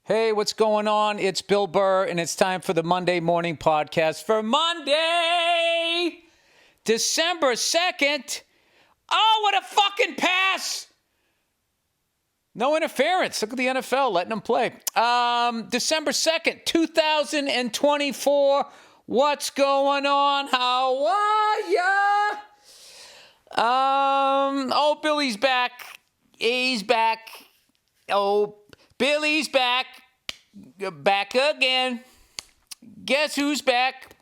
Hey, what's going on? It's Bill Burr, and it's time for the Monday Morning Podcast for Monday, December 2nd. Oh, what a fucking pass! No interference. Look at the NFL letting them play. December 2nd, 2024. What's going on? How are ya? Oh, Billy's back. He's back. Oh, Billy's back. Back again. Guess who's back?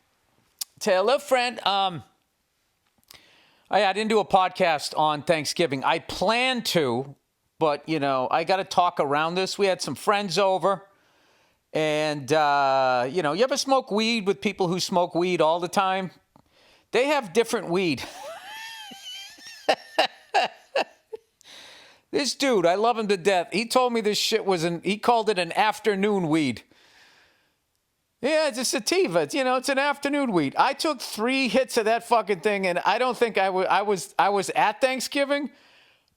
Tell a friend. I didn't do a podcast on Thanksgiving. I planned to, but, I got to talk around this. We had some friends over. And, you ever smoke weed with people who smoke weed all the time? They have different weed. This dude, I love him to death. He told me this shit he called it an afternoon weed. Yeah, it's a sativa. It's an afternoon weed. I took 3 hits of that fucking thing, and I don't think I was at Thanksgiving,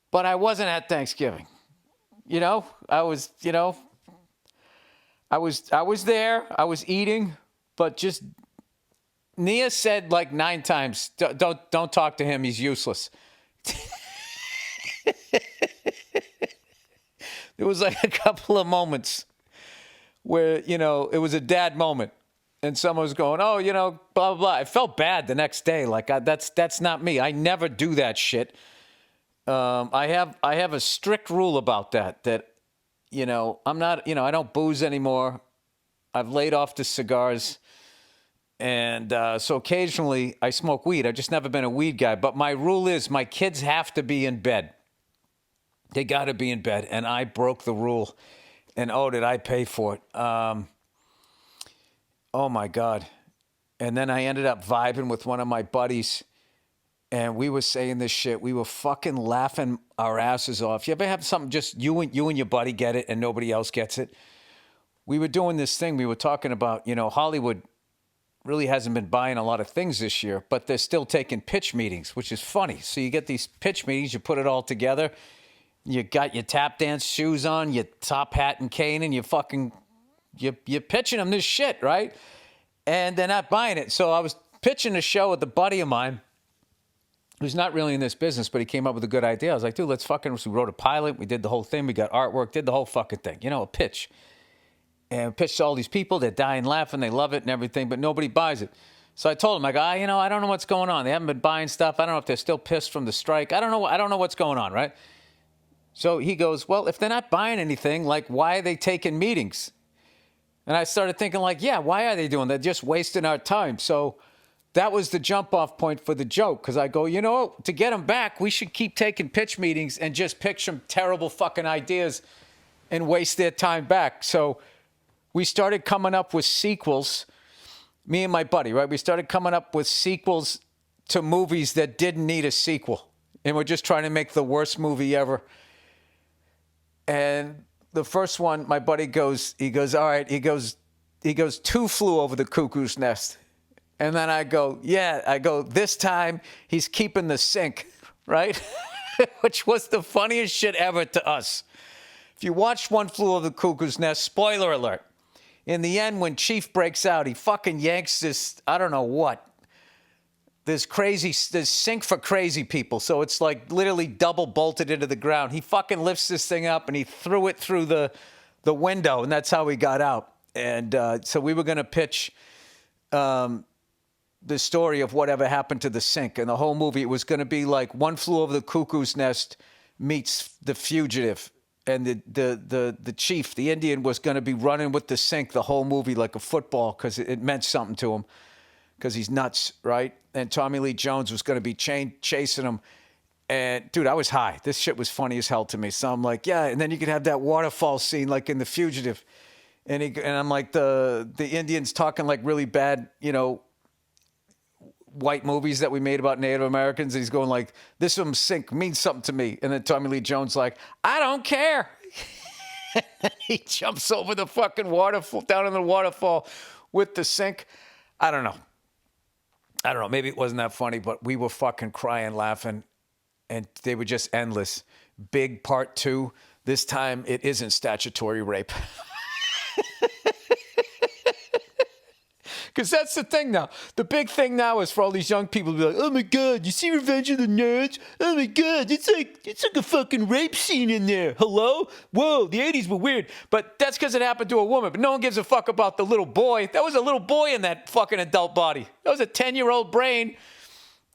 but I wasn't at Thanksgiving. I was there. I was eating, but just Nia said like 9 times, don't talk to him. He's useless. There was like a couple of moments where, it was a dad moment and someone was going, oh, blah, blah, blah. I felt bad the next day. Like that's not me. I never do that shit. I have a strict rule about that, I'm not, I don't booze anymore. I've laid off the cigars. And so occasionally I smoke weed. I've just never been a weed guy. But my rule is my kids have to be in bed. They got to be in bed. And I broke the rule. And oh, did I pay for it? Oh, my God. And then I ended up vibing with one of my buddies. And we were saying this shit. We were fucking laughing our asses off. You ever have something just you and your buddy get it and nobody else gets it? We were doing this thing. We were talking about, Hollywood really hasn't been buying a lot of things this year, but they're still taking pitch meetings, which is funny. So you get these pitch meetings, you put it all together. You got your tap dance shoes on, your top hat and cane, and you're pitching them this shit, right? And they're not buying it. So I was pitching a show with a buddy of mine who's not really in this business, but he came up with a good idea. I was like, dude, let's we wrote a pilot. We did the whole thing. We got artwork, did the whole fucking thing. A pitch. And pitched to all these people. They're dying laughing. They love it and everything, but nobody buys it. So I told him, I go, I don't know what's going on. They haven't been buying stuff. I don't know if they're still pissed from the strike. I don't know what's going on, right? So he goes, well, if they're not buying anything, like, why are they taking meetings? And I started thinking, like, yeah, why are they doing that? They're just wasting our time. So that was the jump off point for the joke. Because I go, to get them back, we should keep taking pitch meetings and just pitch them terrible fucking ideas and waste their time back. So we started coming up with sequels, me and my buddy, right? We started coming up with sequels to movies that didn't need a sequel. And we're just trying to make the worst movie ever. And the first one, my buddy goes, all right, he goes, 2 flew over the cuckoo's nest. And then I go, this time he's keeping the sink, right? Which was the funniest shit ever to us. If you watched 1 Flew Over the Cuckoo's Nest, spoiler alert. In the end, when Chief breaks out, he fucking yanks this, I don't know what, this sink for crazy people. So it's like literally double bolted into the ground. He fucking lifts this thing up and he threw it through the window, and that's how he got out. And so we were going to pitch the story of whatever happened to the sink. And the whole movie, it was going to be like 1 Flew Over the Cuckoo's Nest meets The Fugitive. And the chief, the Indian, was going to be running with the sink the whole movie like a football because it meant something to him because he's nuts, right? And Tommy Lee Jones was going to be chasing him. And, dude, I was high. This shit was funny as hell to me. So I'm like, yeah. And then you could have that waterfall scene like in The Fugitive. And I'm like, the Indians talking like really bad, white movies that we made about Native Americans. And he's going like, this sink means something to me. And then Tommy Lee Jones like, I don't care. He jumps over the fucking waterfall, down in the waterfall with the sink. I don't know. Maybe it wasn't that funny, but we were fucking crying, laughing, and they were just endless. Big part 2. This time it isn't statutory rape. Because that's the thing now. The big thing now is for all these young people to be like, oh my God, you see Revenge of the Nerds? Oh my God, it's like a fucking rape scene in there. Hello? Whoa, the 80s were weird. But that's because it happened to a woman. But no one gives a fuck about the little boy. That was a little boy in that fucking adult body. That was a 10-year-old brain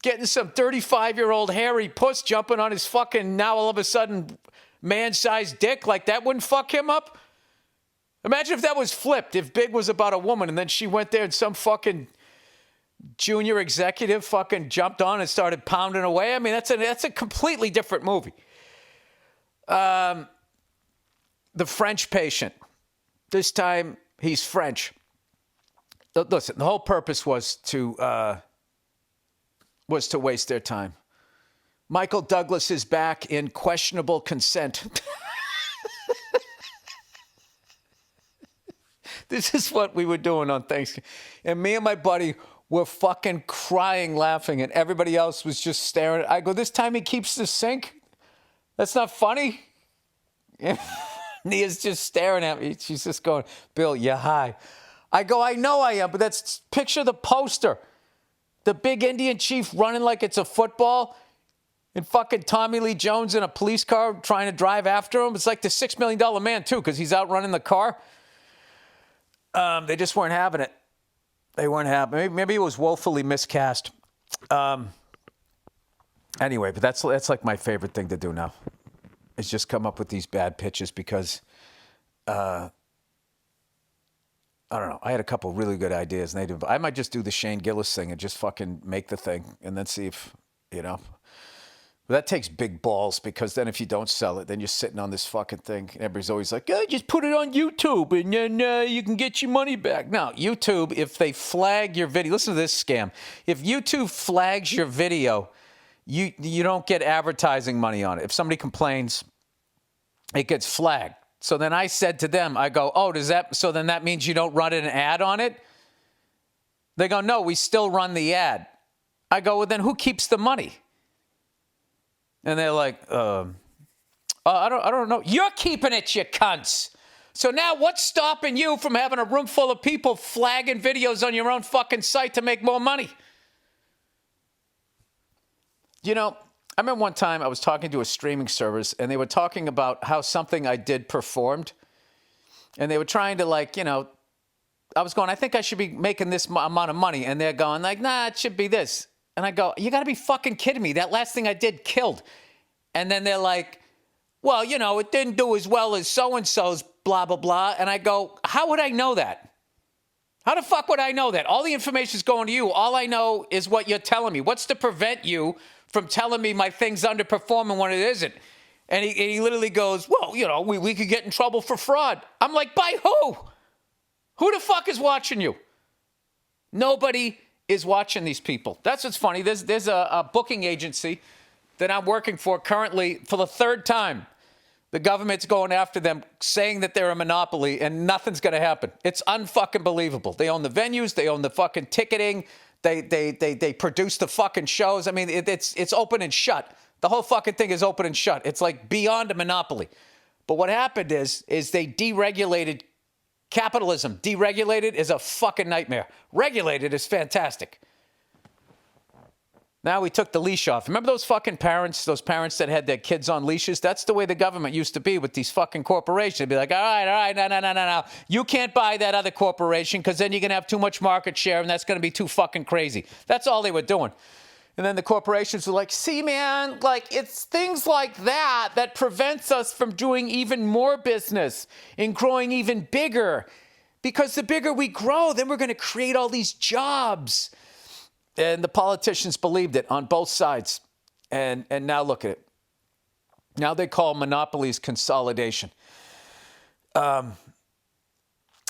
getting some 35-year-old hairy puss jumping on his fucking, now all of a sudden, man-sized dick. Like, that wouldn't fuck him up? Imagine if that was flipped, if Big was about a woman and then she went there and some fucking junior executive fucking jumped on and started pounding away. I mean, that's a completely different movie. The French Patient. This time, he's French. Listen, the whole purpose was to waste their time. Michael Douglas is back in questionable consent. This is what we were doing on Thanksgiving. And me and my buddy were fucking crying, laughing, and everybody else was just staring. I go, this time he keeps the sink? That's not funny? Nia's just staring at me. She's just going, Bill, you're high. I go, I know I am, but picture the poster. The big Indian chief running like it's a football, and fucking Tommy Lee Jones in a police car trying to drive after him. It's like the $6 million man, too, because he's out running the car. They just weren't having it. They weren't having it. Maybe it was woefully miscast. Anyway, but that's like my favorite thing to do now, is just come up with these bad pitches because, I don't know. I had a couple really good ideas. And I might just do the Shane Gillis thing and just fucking make the thing and then see if, But that takes big balls, because then if you don't sell it, then you're sitting on this fucking thing. And everybody's always like, oh, just put it on YouTube and then you can get your money back. No, YouTube, if they flag your video, listen to this scam. If YouTube flags your video, you don't get advertising money on it. If somebody complains, it gets flagged. So then I said to them, I go, oh, so then that means you don't run an ad on it? They go, no, we still run the ad. I go, well, then who keeps the money? And they're like, I don't know. You're keeping it, you cunts. So now what's stopping you from having a room full of people flagging videos on your own fucking site to make more money? I remember one time I was talking to a streaming service, and they were talking about how something I did performed. And they were trying to I was going, I think I should be making this amount of money. And they're going like, nah, it should be this. And I go, you got to be fucking kidding me. That last thing I did killed. And then they're like, well, it didn't do as well as so-and-so's blah, blah, blah. And I go, how would I know that? How the fuck would I know that? All the information's going to you. All I know is what you're telling me. What's to prevent you from telling me my thing's underperforming when it isn't? And he literally goes, well, we could get in trouble for fraud. I'm like, by who? Who the fuck is watching you? Nobody is watching these people. That's what's funny. There's a booking agency that I'm working for currently for the third time. The government's going after them, saying that they're a monopoly, and nothing's going to happen. It's unfucking believable. They own the venues. They own the fucking ticketing. They produce the fucking shows. I mean, it's open and shut. The whole fucking thing is open and shut. It's like beyond a monopoly. But what happened is they deregulated capitalism. Deregulated is a fucking nightmare. Regulated is fantastic. Now we took the leash off. Remember those fucking parents, that had their kids on leashes? That's the way the government used to be with these fucking corporations. They'd be like, all right, no. You can't buy that other corporation because then you're going to have too much market share and that's going to be too fucking crazy. That's all they were doing. And then the corporations were like, see, man, it's things like that prevents us from doing even more business and growing even bigger. Because the bigger we grow, then we're going to create all these jobs. And the politicians believed it on both sides. And now look at it. Now they call monopolies consolidation.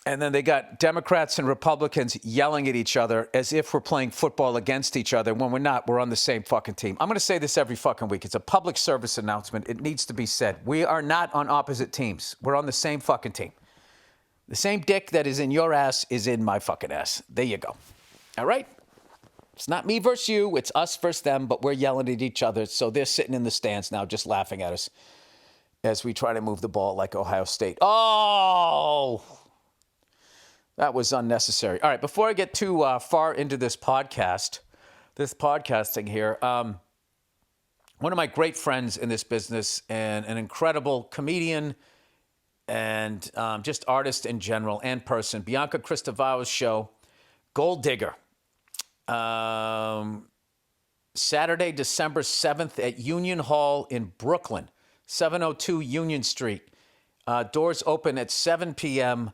And then they got Democrats and Republicans yelling at each other as if we're playing football against each other when we're not. We're on the same fucking team. I'm going to say this every fucking week. It's a public service announcement. It needs to be said. We are not on opposite teams. We're on the same fucking team. The same dick that is in your ass is in my fucking ass. There you go. All right? It's not me versus you. It's us versus them, but we're yelling at each other. So they're sitting in the stands now just laughing at us as we try to move the ball like Ohio State. Oh! That was unnecessary. All right, before I get too far into this podcasting here, one of my great friends in this business and an incredible comedian and just artist in general and person, Bianca Cristoval's show, Gold Digger. Saturday, December 7th at Union Hall in Brooklyn, 702 Union Street. Doors open at 7 p.m.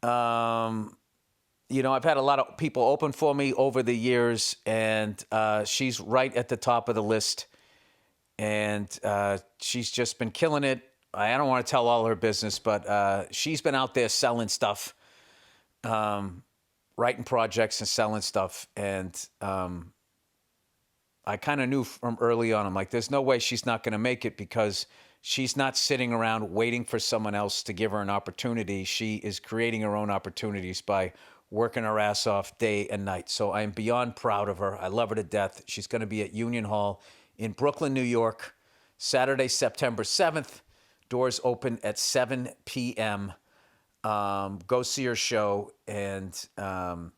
I've had a lot of people open for me over the years, and she's right at the top of the list. And she's just been killing it. I don't want to tell all her business, but she's been out there selling stuff, writing projects and selling stuff. And I kind of knew from early on, I'm like, there's no way she's not going to make it because she's not sitting around waiting for someone else to give her an opportunity. She is creating her own opportunities by working her ass off day and night. So I am beyond proud of her. I love her to death. She's going to be at Union Hall in Brooklyn, New York, Saturday, September 7th. Doors open at 7 p.m. Go see her show, and I'm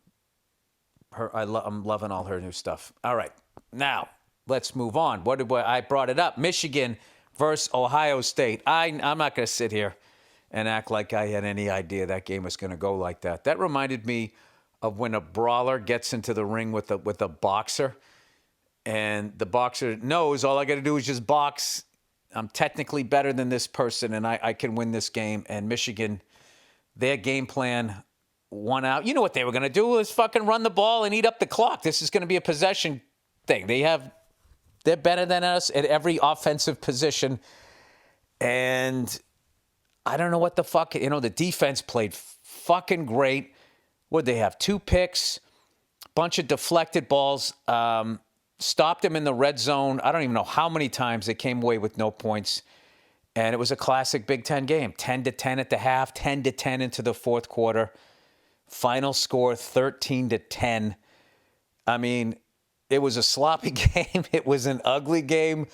loving all her new stuff. All right, now let's move on. I brought it up? Michigan versus Ohio State. I'm not going to sit here and act like I had any idea that game was going to go like that. That reminded me of when a brawler gets into the ring with a boxer, and the boxer knows all I got to do is just box. I'm technically better than this person, and I can win this game. And Michigan, their game plan won out. You know what they were going to do was fucking run the ball and eat up the clock. This is going to be a possession thing. They're better than us at every offensive position. And I don't know what the fuck, the defense played fucking great. What'd they have? 2 picks, bunch of deflected balls, stopped them in the red zone. I don't even know how many times they came away with no points. And it was a classic Big Ten game. 10-10 at the half, 10-10 into the fourth quarter. Final score 13-10. I mean, it was a sloppy game. It was an ugly game.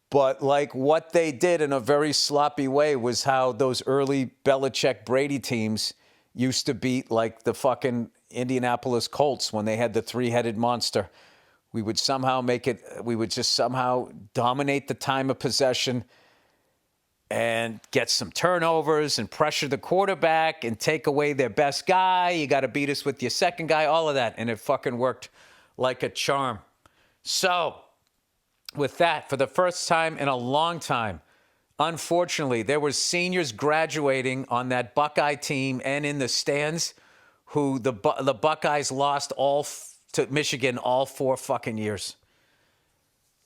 But like what they did in a very sloppy way was how those early Belichick-Brady teams used to beat like the fucking Indianapolis Colts when they had the 3-headed monster. We would somehow just somehow dominate the time of possession and get some turnovers and pressure the quarterback and take away their best guy. You got to beat us with your second guy, all of that. And it fucking worked like a charm. So with that, for the first time in a long time, unfortunately, there were seniors graduating on that Buckeye team and in the stands who the Buckeyes lost to Michigan all 4 fucking years.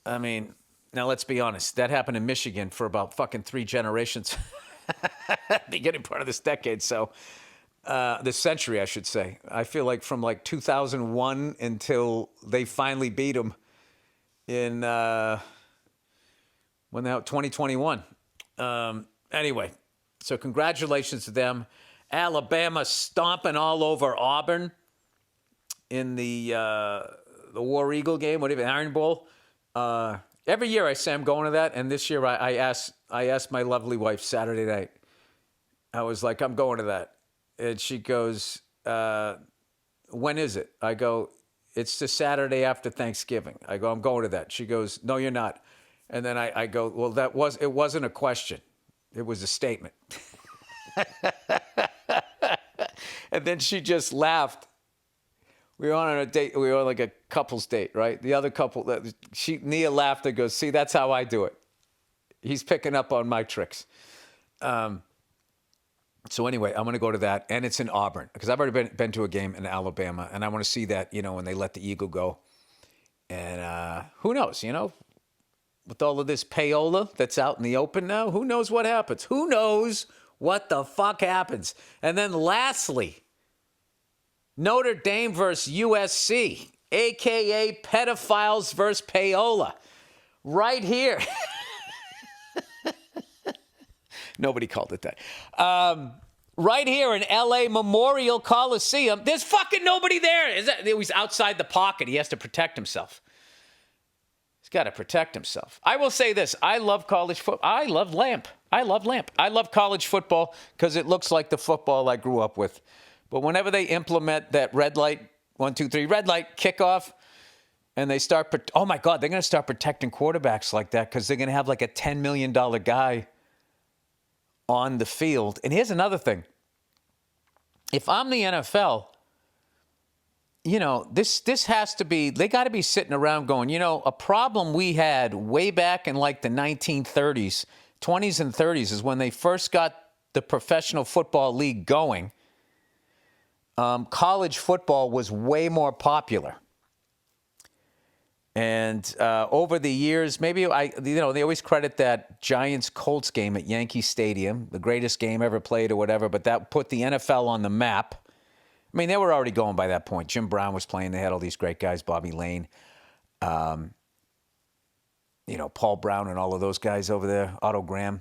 I mean, now let's be honest. That happened in Michigan for about fucking 3 generations. Beginning part of this decade. So this century, I should say. I feel like from like 2001 until they finally beat them in 2021. Anyway, so congratulations to them. Alabama stomping all over Auburn in the War Eagle game, whatever, Iron Bowl. Every year I say I'm going to that, and this year I asked my lovely wife Saturday night. I was like, I'm going to that. And she goes, when is it? I go, it's the Saturday after Thanksgiving. I go, I'm going to that. She goes, no, you're not. And then I go, well, it wasn't a question. It was a statement. And then she just laughed. We were on a date. We were on like a couple's date, right? The other couple, Nia laughed and goes, see, that's how I do it. He's picking up on my tricks. So anyway, I'm going to go to that. And it's in Auburn because I've already been to a game in Alabama. And I want to see that, when they let the Eagle go. And who knows, with all of this payola that's out in the open now, who knows what happens? Who knows what the fuck happens? And then lastly, Notre Dame versus USC, a.k.a. pedophiles versus payola, right here. Nobody called it that. Right here in L.A. Memorial Coliseum, there's fucking nobody there. He's outside the pocket. He has to protect himself. He's got to protect himself. I will say this. I love college football. I love college football because it looks like the football I grew up with. But whenever they implement that red light, 1, 2, 3, red light, kickoff, and they start, oh my God, they're going to start protecting quarterbacks like that because they're going to have like a $10 million guy on the field. And here's another thing. If I'm the NFL, this has to be, they got to be sitting around going, a problem we had way back in like the 1930s, 20s and 30s is when they first got the professional football league going. College football was way more popular. And over the years, maybe they always credit that Giants-Colts game at Yankee Stadium, the greatest game ever played or whatever, but that put the NFL on the map. I mean, they were already going by that point. Jim Brown was playing. They had all these great guys, Bobby Lane, Paul Brown and all of those guys over there, Otto Graham.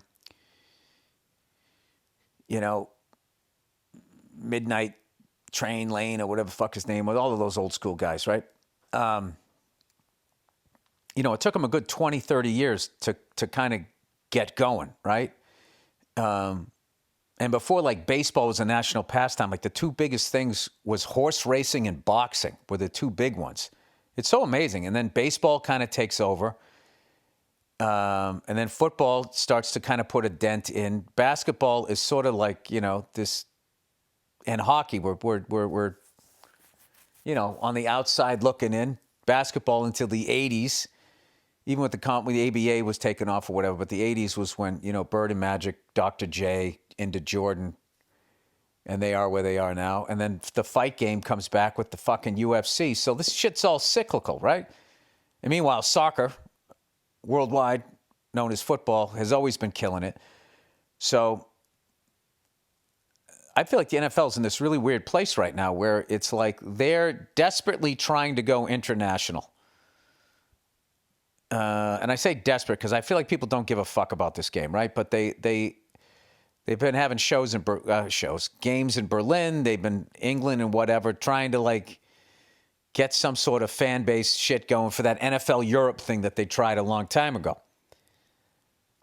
Midnight Train Lane or whatever the fuck his name was, all of those old school guys, right? It took them a good 20, 30 years to kind of get going, right? And before, like, baseball was a national pastime, like the two biggest things was horse racing and boxing were the two big ones. It's so amazing. And then baseball kind of takes over. And then football starts to kind of put a dent in. Basketball is sort of like, this, and hockey, we're on the outside looking in. Basketball until the 80s. Even with when the ABA was taken off or whatever, but the 80s was when, Bird and Magic, Dr. J, into Jordan, and they are where they are now. And then the fight game comes back with the fucking UFC. So this shit's all cyclical, right? And meanwhile, soccer, worldwide, known as football, has always been killing it. So I feel like the NFL's in this really weird place right now where it's like they're desperately trying to go international. And I say desperate because I feel like people don't give a fuck about this game, right? But they've been having games in Berlin. They've been England and whatever, trying to like get some sort of fan base shit going for that NFL Europe thing that they tried a long time ago.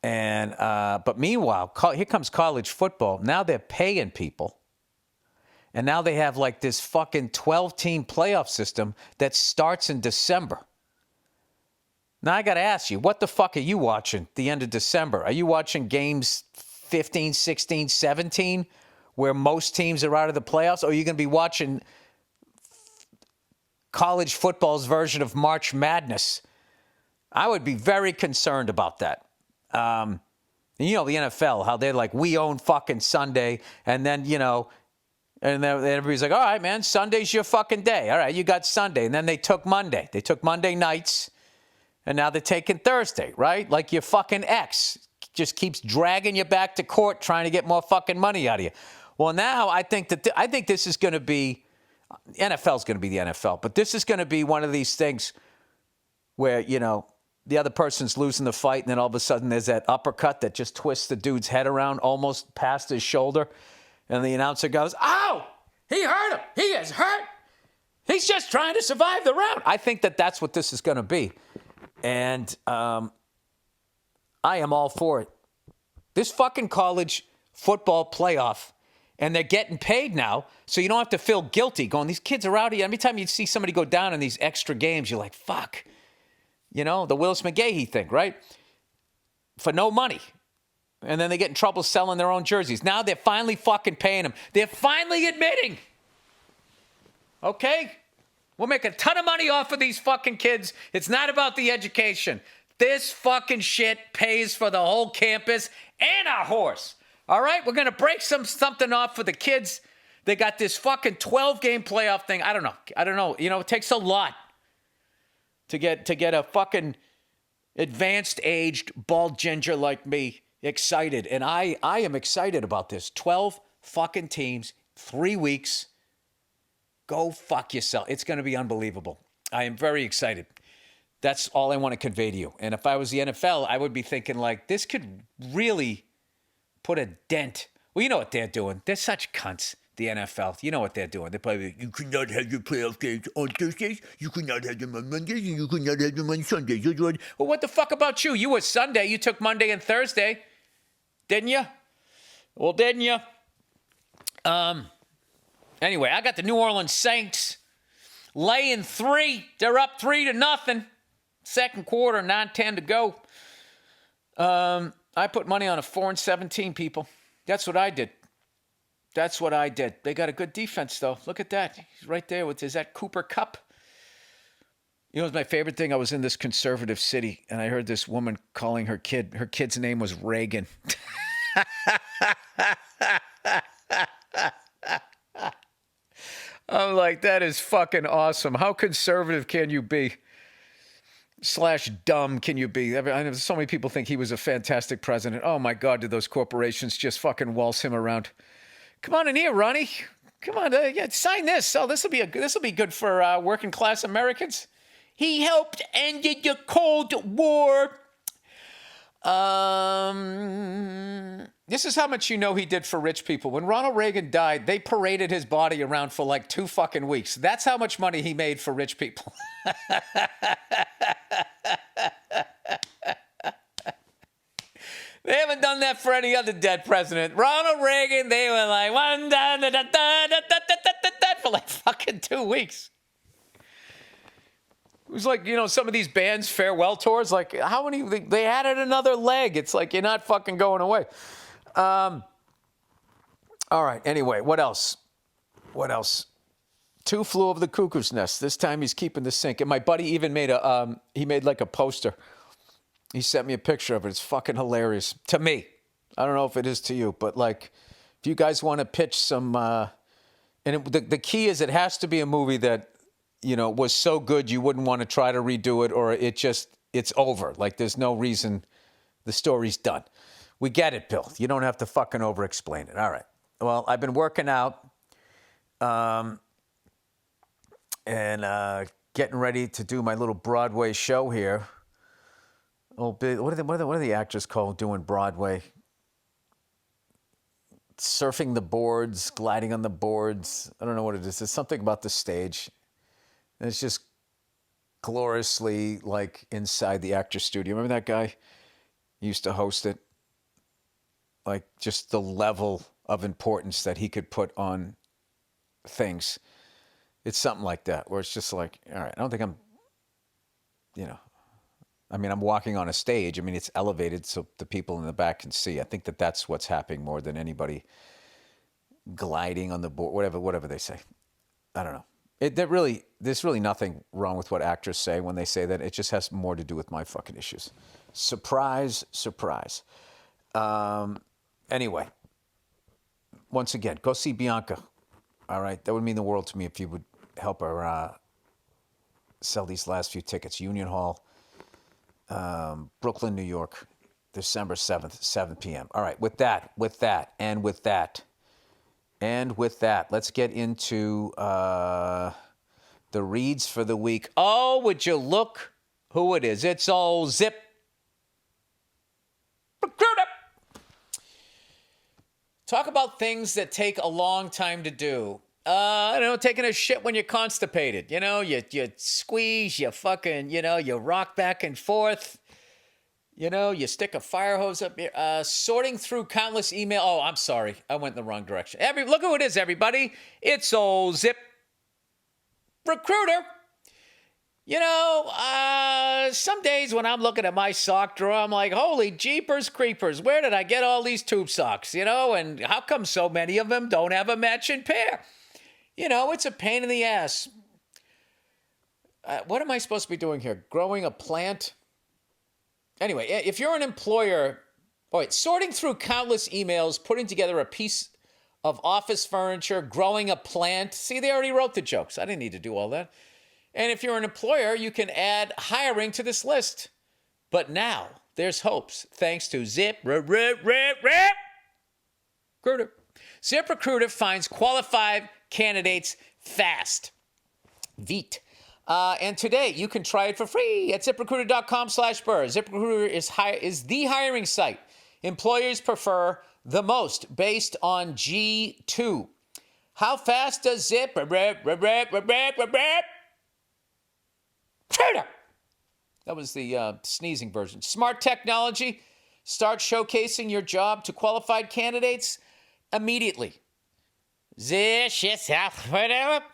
And but meanwhile, here comes college football. Now they're paying people. And now they have like this fucking 12-team playoff system that starts in December. Now, I got to ask you, what the fuck are you watching the end of December? Are you watching games 15, 16, 17, where most teams are out of the playoffs? Or are you going to be watching college football's version of March Madness? I would be very concerned about that. The NFL, how they're like, we own fucking Sunday. And then, and then everybody's like, all right, man, Sunday's your fucking day. All right, you got Sunday. And then they took Monday. They took Monday nights. And now they're taking Thursday, right? Like your fucking ex just keeps dragging you back to court trying to get more fucking money out of you. Well, now I think this is going to be, NFL's going to be the NFL, but this is going to be one of these things where, the other person's losing the fight and then all of a sudden there's that uppercut that just twists the dude's head around almost past his shoulder. And the announcer goes, ow, he hurt him. He is hurt. He's just trying to survive the round. I think that's what this is going to be. And I am all for it. This fucking college football playoff, and they're getting paid now, so you don't have to feel guilty going, these kids are out here. Every time you see somebody go down in these extra games, you're like, fuck. The Willis McGahee thing, right? For no money. And then they get in trouble selling their own jerseys. Now they're finally fucking paying them. They're finally admitting. Okay? We'll make a ton of money off of these fucking kids. It's not about the education. This fucking shit pays for the whole campus and our horse. All right? We're going to break something off for the kids. They got this fucking 12-game playoff thing. I don't know. It takes a lot to get a fucking advanced-aged bald ginger like me excited. And I am excited about this. 12 fucking teams, 3 weeks. Go fuck yourself. It's going to be unbelievable. I am very excited. That's all I want to convey to you. And if I was the NFL, I would be thinking like, this could really put a dent. Well, you know what they're doing. They're such cunts, the NFL. You know what they're doing. They're probably, you cannot have your playoff games on Thursdays. You cannot have them on Mondays. And you cannot have them on Sundays. Well, what the fuck about you? You were Sunday. You took Monday and Thursday. Didn't you? Well, didn't you? Anyway, I got the New Orleans Saints laying 3. They're up 3-0. Second quarter, 9:10 to go. I put money on a 4-17, people. That's what I did. They got a good defense, though. Look at that. He's right there is that Cooper Kupp? You know, it was my favorite thing. I was in this conservative city, and I heard this woman calling her kid's name was Reagan. I'm like, that is fucking awesome. How conservative can you be? / dumb can you be? I know so many people think he was a fantastic president. Oh my God, did those corporations just fucking waltz him around? Come on in here, Ronnie. Come on, sign this. Oh, this will be good for working class Americans. He helped end the Cold War. This is how much you know he did for rich people. When Ronald Reagan died, they paraded his body around for like 2 fucking weeks. That's how much money he made for rich people. They haven't done that for any other dead president. Ronald Reagan, they were like, for like fucking 2 weeks. It was like, you know, some of these bands' farewell tours, like how many, they added another leg. It's like, you're not fucking going away. All right. Anyway, what else? 2 flew over the cuckoo's nest. This time he's keeping the sync. And my buddy even made like a poster. He sent me a picture of it. It's fucking hilarious to me. I don't know if it is to you, but like, if you guys want to pitch some, the key is it has to be a movie that, you know, was so good you wouldn't want to try to redo it, or it's over. Like, there's no reason, the story's done. We get it, Bill. You don't have to fucking over-explain it. All right. Well, I've been working out and getting ready to do my little Broadway show here. Oh, what are the actors called doing Broadway? Surfing the boards, gliding on the boards. I don't know what it is. There's something about the stage. And it's just gloriously like inside the actor's studio. Remember that guy? He used to host it. Like, just the level of importance that he could put on things. It's something like that, where it's just like, all right, I don't think I'm, you know, I mean, I'm walking on a stage. I mean, it's elevated so the people in the back can see. I think that's what's happening more than anybody gliding on the board, whatever they say. I don't know. There's really nothing wrong with what actors say when they say that. It just has more to do with my fucking issues. Surprise, surprise. Anyway, once again, go see Bianca. All right, that would mean the world to me if you would help her sell these last few tickets. Union Hall, Brooklyn, New York, December 7th, 7 p.m. All right, with that, let's get into the reads for the week. Oh, would you look who it is? It's old Zip Recruiter. Talk about things that take a long time to do. I don't know, taking a shit when you're constipated. You know, you squeeze, you fucking, you know, you rock back and forth. You know, you stick a fire hose up here. Sorting through countless email. Oh, I'm sorry. I went in the wrong direction. Look who it is, everybody. It's old Zip Recruiter. You know, some days when I'm looking at my sock drawer, I'm like, holy jeepers creepers, where did I get all these tube socks? You know, and how come so many of them don't have a matching pair? You know, it's a pain in the ass. What am I supposed to be doing here? Growing a plant? Anyway, if you're an employer, sorting through countless emails, putting together a piece of office furniture, growing a plant. See, they already wrote the jokes. I didn't need to do all that. And if you're an employer, you can add hiring to this list. But now, there's hopes, thanks to ZipRecruiter. ZipRecruiter finds qualified candidates fast. Veet. And today, you can try it for free at ZipRecruiter.com/Burr. ZipRecruiter is the hiring site employers prefer the most based on G2. How fast does ZipRecruiter? That was the sneezing version. Smart technology. Start showcasing your job to qualified candidates immediately. Whatever.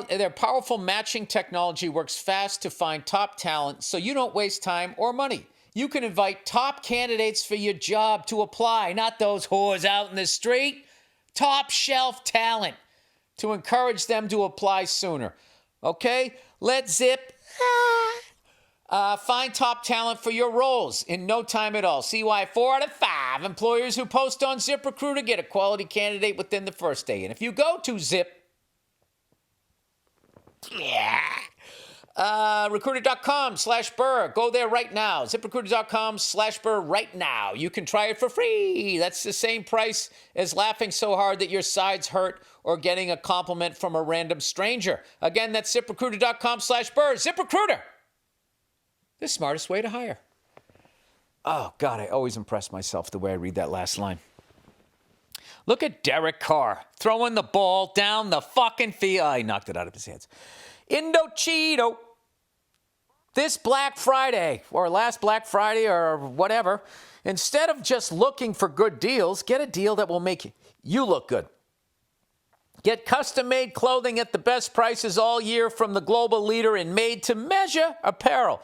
Their powerful matching technology works fast to find top talent so you don't waste time or money. You can invite top candidates for your job to apply, not those whores out in the street. Top shelf talent to encourage them to apply sooner. Okay? Let Zip find top talent for your roles in no time at all. See why 4 out of 5 employers who post on ZipRecruiter get a quality candidate within the first day. And if you go to recruiter.com/Burr. Go there right now. ZipRecruiter.com/Burr right now. You can try it for free. That's the same price as laughing so hard that your sides hurt or getting a compliment from a random stranger. Again, that's ZipRecruiter.com/Burr. ZipRecruiter, the smartest way to hire. Oh, God, I always impress myself the way I read that last line. Look at Derek Carr throwing the ball down the fucking field. Oh, he knocked it out of his hands. Indochino. This Black Friday, or last Black Friday, or whatever, instead of just looking for good deals, get a deal that will make you look good. Get custom-made clothing at the best prices all year from the global leader in made-to-measure apparel.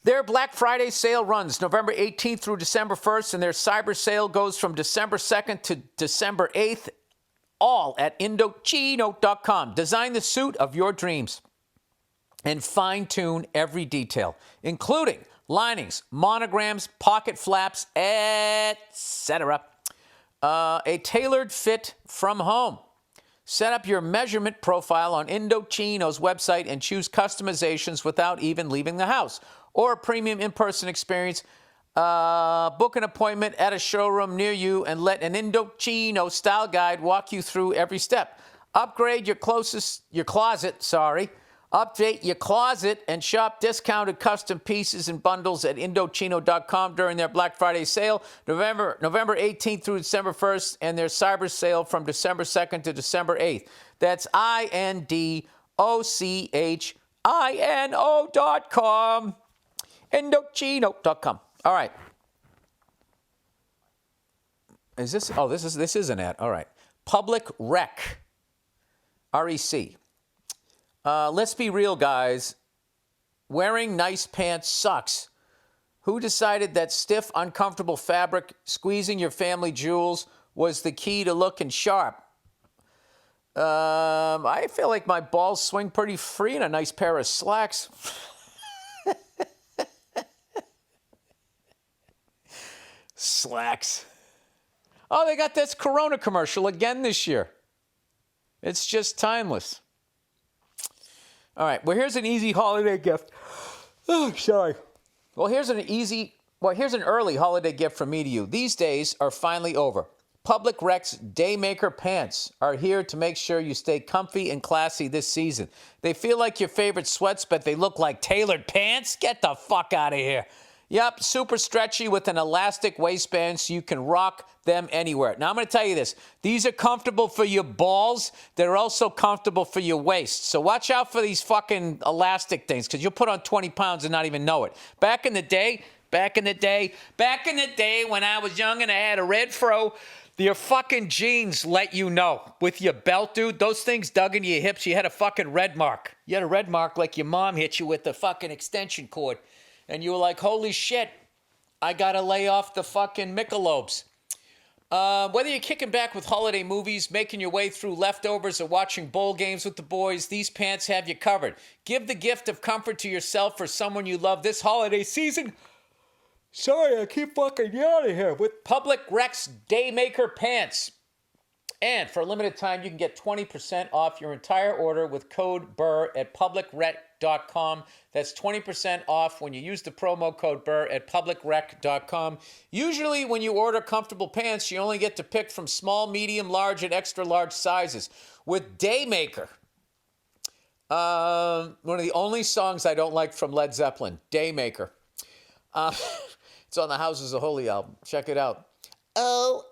Their Black Friday sale runs November 18th through December 1st, and their cyber sale goes from December 2nd to December 8th, all at Indochino.com. Design the suit of your dreams and fine-tune every detail, including linings, monograms, pocket flaps, etc. A tailored fit from home. Set up your measurement profile on Indochino's website and choose customizations without even leaving the house. Or a premium in-person experience. Book an appointment at a showroom near you and let an Indochino style guide walk you through every step. Upgrade your closet. Update your closet and shop discounted custom pieces and bundles at Indochino.com during their Black Friday sale, November 18th through December 1st, and their cyber sale from December 2nd to December 8th. That's Indochino.com. Indochino.com. All right. Is this? Oh, this is an ad. All right. Public Rec. REC. Let's be real, guys. Wearing nice pants sucks. Who decided that stiff, uncomfortable fabric squeezing your family jewels was the key to looking sharp? I feel like my balls swing pretty free in a nice pair of slacks. Slacks. Oh, they got this Corona commercial again this year. It's just timeless. All right, well, here's an easy holiday gift. Oh, sorry. Well, here's an early holiday gift from me to you. These days are finally over. Public Rec's Daymaker pants are here to make sure you stay comfy and classy this season. They feel like your favorite sweats, but they look like tailored pants? Get the fuck out of here. Yep, super stretchy with an elastic waistband so you can rock them anywhere. Now, I'm going to tell you this. These are comfortable for your balls. They're also comfortable for your waist. So watch out for these fucking elastic things because you'll put on 20 pounds and not even know it. Back in the day when I was young and I had a red fro, your fucking jeans let you know. With your belt, dude, those things dug into your hips. You had a fucking red mark. You had a red mark like your mom hit you with the fucking extension cord. And you were like, holy shit, I got to lay off the fucking Michelobes. Whether you're kicking back with holiday movies, making your way through leftovers, or watching bowl games with the boys, these pants have you covered. Give the gift of comfort to yourself or someone you love this holiday season. Sorry, I keep fucking yelling here. With Public Rec's Daymaker pants. And for a limited time, you can get 20% off your entire order with code Burr at publicrec.com. That's 20% off when you use the promo code Burr at publicrec.com. Usually when you order comfortable pants, you only get to pick from small, medium, large, and extra large sizes. With Daymaker, one of the only songs I don't like from Led Zeppelin, Daymaker. It's on the Houses of Holy album. Check it out. Oh.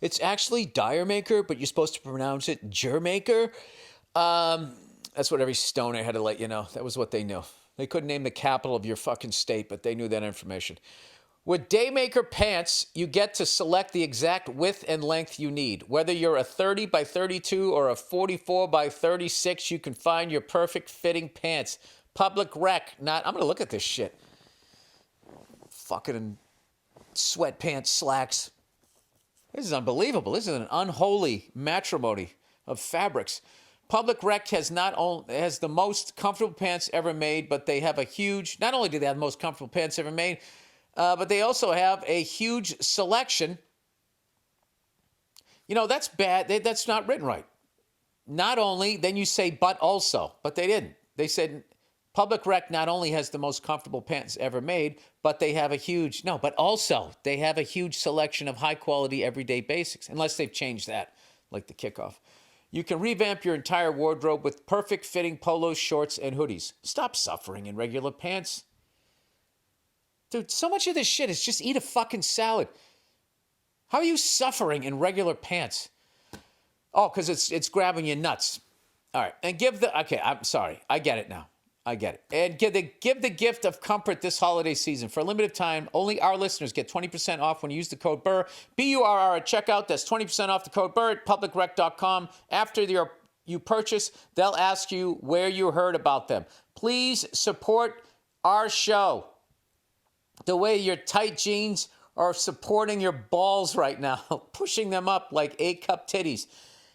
It's actually Diremaker, but you're supposed to pronounce it Jermaker. That's what every stoner had to let you know. That was what they knew. They couldn't name the capital of your fucking state, but they knew that information. With Daymaker pants, you get to select the exact width and length you need. Whether you're a 30 by 32 or a 44 by 36, you can find your perfect fitting pants. Public rec, I'm going to look at this shit. Fucking sweatpants, slacks. This is unbelievable. This is an unholy matrimony of fabrics. Public Rec has the most comfortable pants ever made, but they have not only do they have the most comfortable pants ever made, but they also have a huge selection. That's bad. That's not written right. Not only, then you say, but also. But they didn't. They said, Public Rec not only has the most comfortable pants ever made, but they have but also they have a huge selection of high-quality everyday basics, unless they've changed that, like the kickoff. You can revamp your entire wardrobe with perfect-fitting polos, shorts, and hoodies. Stop suffering in regular pants. Dude, so much of this shit is just eat a fucking salad. How are you suffering in regular pants? Oh, because it's grabbing your nuts. All right, and I'm sorry. I get it now. I get it. And give the gift of comfort this holiday season. For a limited time, only our listeners get 20% off when you use the code BURR, BURR at checkout. That's 20% off the code BURR at publicrec.com. After you purchase, they'll ask you where you heard about them. Please support our show the way your tight jeans are supporting your balls right now, pushing them up like A-cup titties.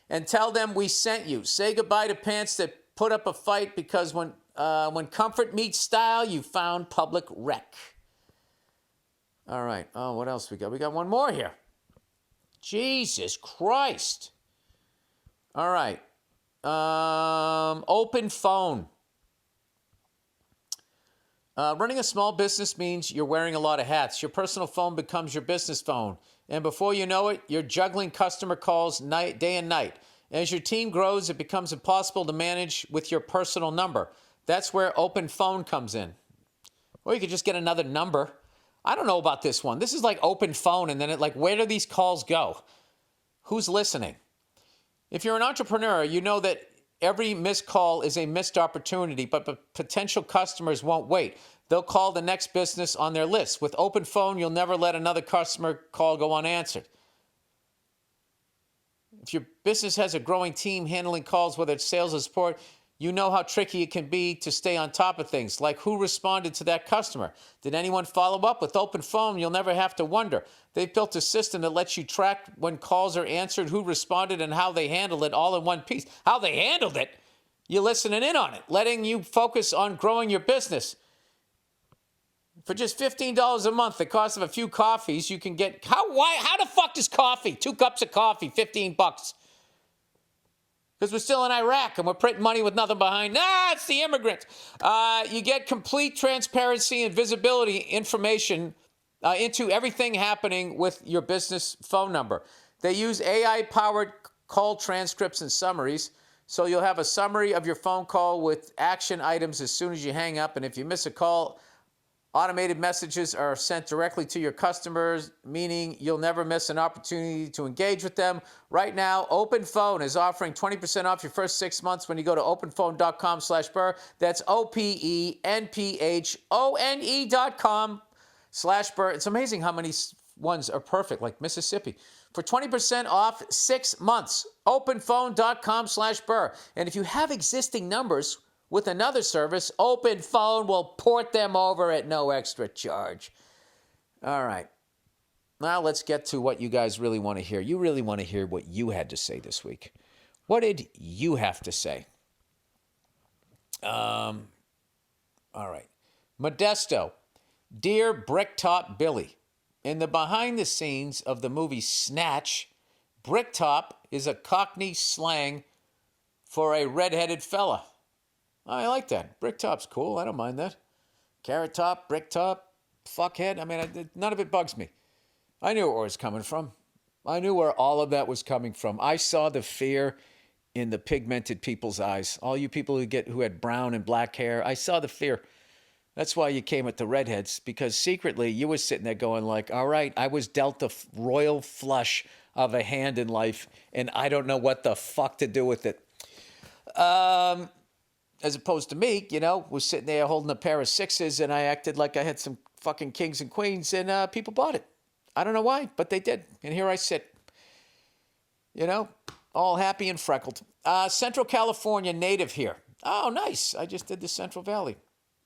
And tell them we sent you. Say goodbye to pants that put up a fight, because when comfort meets style, you found Public Rec. All right. Oh, what else we got? We got one more here. Jesus Christ. All right. Open phone. Running a small business means you're wearing a lot of hats. Your personal phone becomes your business phone. And before you know it, you're juggling customer calls day and night. As your team grows, it becomes impossible to manage with your personal number. That's where open phone comes in. Or you could just get another number. I don't know about this one. This is like open phone, and then where do these calls go? Who's listening? If you're an entrepreneur, you know that every missed call is a missed opportunity, but potential customers won't wait. They'll call the next business on their list. With open phone, you'll never let another customer call go unanswered. If your business has a growing team handling calls, whether it's sales or support, you know how tricky it can be to stay on top of things, like who responded to that customer. Did anyone follow up? With open phone, you'll never have to wonder. They've built a system that lets you track when calls are answered, who responded, and how they handled it all in one piece. How they handled it? You're listening in on it, letting you focus on growing your business. For just $15 a month, the cost of a few coffees, you can get... How the fuck is coffee? 2 cups of coffee, $15. Because we're still in Iraq and we're printing money with nothing behind. It's the immigrants. You get complete transparency and visibility information into everything happening with your business phone number. They use AI-powered call transcripts and summaries. So you'll have a summary of your phone call with action items as soon as you hang up. And if you miss a call, automated messages are sent directly to your customers, meaning you'll never miss an opportunity to engage with them. Right now, Open Phone is offering 20% off your first 6 months when you go to openphone.com/Burr. That's OPENPHONE.com/Burr. It's amazing how many ones are perfect, like Mississippi. For 20% off 6 months, openphone.com/Burr. And if you have existing numbers with another service, Open Phone will port them over at no extra charge. All right. Now let's get to what you guys really want to hear. You really want to hear what you had to say this week. What did you have to say? All right. Modesto. Dear Bricktop Billy, in the behind the scenes of the movie Snatch, Bricktop is a Cockney slang for a redheaded fella. I like that. Bricktop's cool. I don't mind that. Carrot top, bricktop, fuckhead. I mean, none of it bugs me. I knew where it was coming from. I knew where all of that was coming from. I saw the fear in the pigmented people's eyes. All you people who had brown and black hair, I saw the fear. That's why you came at the redheads, because secretly you were sitting there going like, all right, I was dealt the royal flush of a hand in life, and I don't know what the fuck to do with it. As opposed to me, was sitting there holding a pair of 6s, and I acted like I had some fucking kings and queens, and people bought it. I don't know why, but they did. And here I sit, all happy and freckled. Central California native here. Oh, nice. I just did the Central Valley.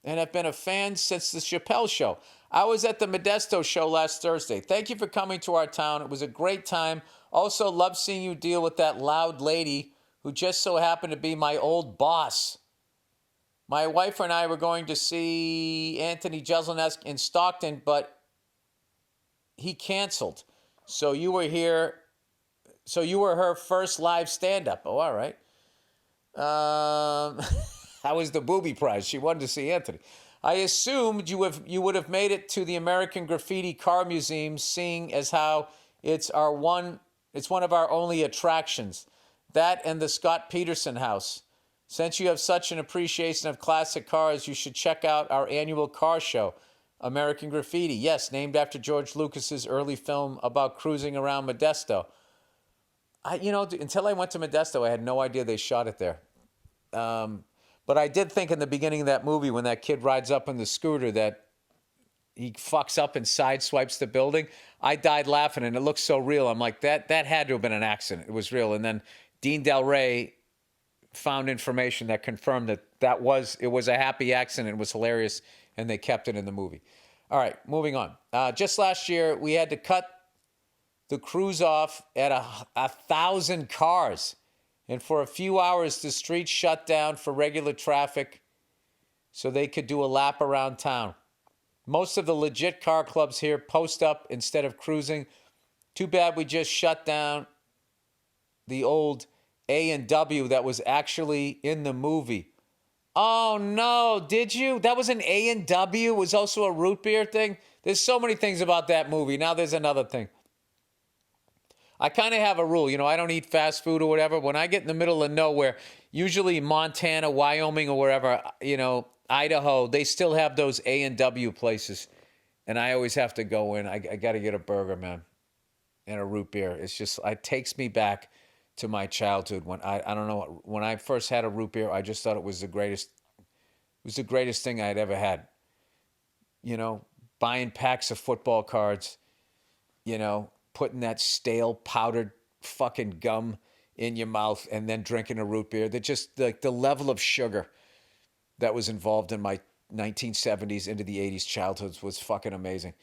And I've been a fan since the Chappelle show. I was at the Modesto show last Thursday. Thank you for coming to our town. It was a great time. Also, love seeing you deal with that loud lady who just so happened to be my old boss. My wife and I were going to see Anthony Jeselnik in Stockton, but he canceled. So you were here. So you were her first live stand-up. Oh, all right. That was the booby prize. She wanted to see Anthony. I assumed you would have made it to the American Graffiti Car Museum, seeing as how it's one of our only attractions. That and the Scott Peterson House. Since you have such an appreciation of classic cars, you should check out our annual car show, American Graffiti. Yes, named after George Lucas's early film about cruising around Modesto. Until I went to Modesto, I had no idea they shot it there. But I did think in the beginning of that movie, when that kid rides up on the scooter, that he fucks up and sideswipes the building. I died laughing, and it looks so real. I'm like, that had to have been an accident. It was real. And then Dean Del Rey found information that confirmed that it was a happy accident. It was hilarious, and they kept it in the movie. All right, moving on. Just last year, we had to cut the cruise off at 1,000 cars. And for a few hours, the streets shut down for regular traffic so they could do a lap around town. Most of the legit car clubs here post up instead of cruising. Too bad we just shut down the old A&W that was actually in the movie. Oh, no, did you? That was an A&W? It was also a root beer thing? There's so many things about that movie. Now there's another thing. I kind of have a rule, I don't eat fast food or whatever. When I get in the middle of nowhere, usually Montana, Wyoming, or wherever, Idaho, they still have those A&W places. And I always have to go in. I got to get a burger, man, and a root beer. It's just, it takes me back to my childhood when I don't know, when I first had a root beer, I just thought it was the greatest thing I'd ever had. Buying packs of football cards, putting that stale powdered fucking gum in your mouth and then drinking a root beer. That just the level of sugar that was involved in my 1970s into the 80s childhoods was fucking amazing.